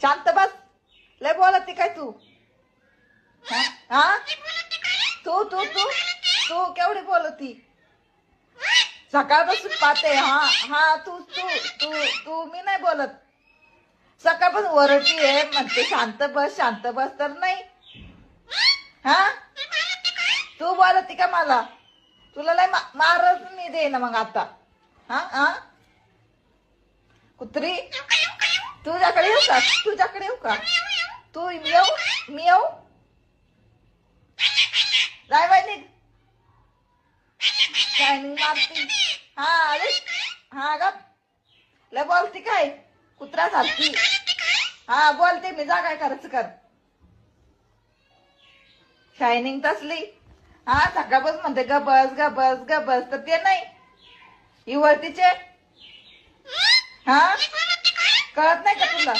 शांत बस. लय बोलती काय तू? हा तू तू तू तू केवढी बोलती? सकाळपासून पाहते. हा हा तू तू तू तू मी नाही बोलत. सकाळपासून वरटी आहे म्हणते शांत बस तर नाही. हा तू बोलती का मला? तुला लय मारच मी दे ना मग आता. हा हा कुत्री तुझ्याकडे येऊ का? तुझ्याकडे येऊ का? तू येऊ मी येऊ? जाय बाई निघ. शायनिंग मारती. हा अरे हा ग लय बोलती काय कुत्रा सारखी? हा बोलते मी. जा काय करायचं कर. शायनिंग तसली. हा सकाळपासून म्हणते ग बस तर ते नाही इवळतीचे. हा कळत नाही का तुला?